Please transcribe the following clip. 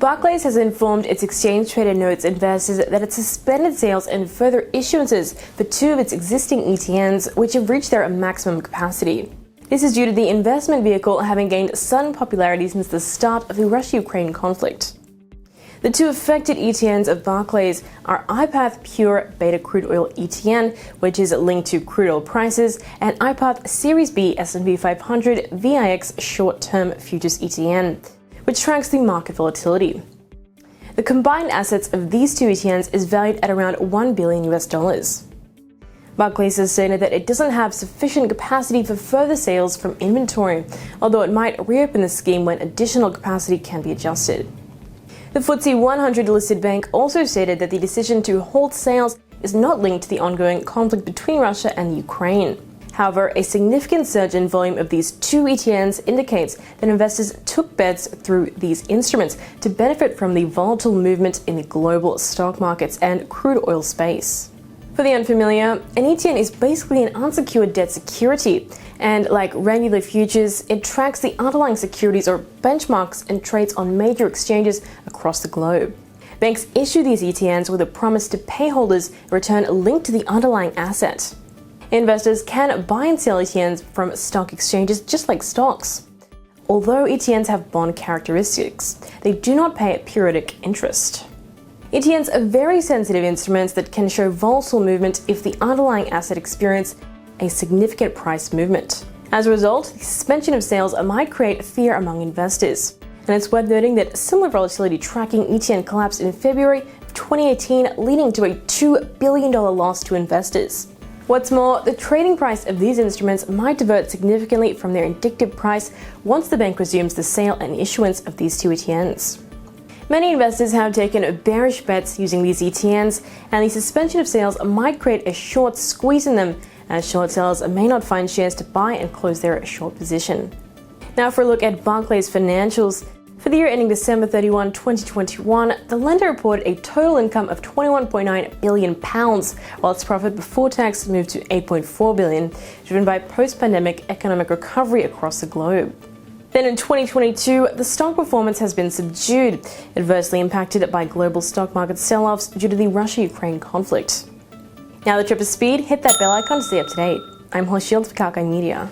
Barclays has informed its exchange-traded notes investors that it suspended sales and further issuances for two of its existing ETNs, which have reached their maximum capacity. This is due to the investment vehicle having gained sudden popularity since the start of the Russia-Ukraine conflict. The two affected ETNs of Barclays are iPath Pure Beta Crude Oil ETN, which is linked to crude oil prices, and iPath Series B S&P 500 VIX Short-Term Futures ETN, which tracks the market volatility. The combined assets of these two ETNs is valued at around $1 billion. Barclays has stated that it doesn't have sufficient capacity for further sales from inventory, although it might reopen the scheme when additional capacity can be adjusted. The FTSE 100 listed bank also stated that the decision to halt sales is not linked to the ongoing conflict between Russia and Ukraine. However, a significant surge in volume of these two ETNs indicates that investors took bets through these instruments to benefit from the volatile movement in the global stock markets and crude oil space. For the unfamiliar, an ETN is basically an unsecured debt security, and like regular futures, it tracks the underlying securities or benchmarks and trades on major exchanges across the globe. Banks issue these ETNs with a promise to pay holders a return linked to the underlying asset. Investors can buy and sell ETNs from stock exchanges just like stocks. Although ETNs have bond characteristics, they do not pay periodic interest. ETNs are very sensitive instruments that can show volatile movement if the underlying asset experiences a significant price movement. As a result, the suspension of sales might create fear among investors. And it's worth noting that similar volatility tracking ETN collapsed in February of 2018, leading to a $2 billion loss to investors. What's more, the trading price of these instruments might divert significantly from their indicative price once the bank resumes the sale and issuance of these two ETNs. Many investors have taken bearish bets using these ETNs, and the suspension of sales might create a short squeeze in them, as short sellers may not find shares to buy and close their short position. Now for a look at Barclays financials. For the year ending December 31, 2021, the lender reported a total income of £21.9 billion, while its profit before tax moved to £8.4 billion, driven by post-pandemic economic recovery across the globe. Then in 2022, the stock performance has been subdued, adversely impacted by global stock market sell-offs due to the Russia-Ukraine conflict. Now the trip is speed, hit that bell icon to stay up to date. I'm Shield for Kalkine Media.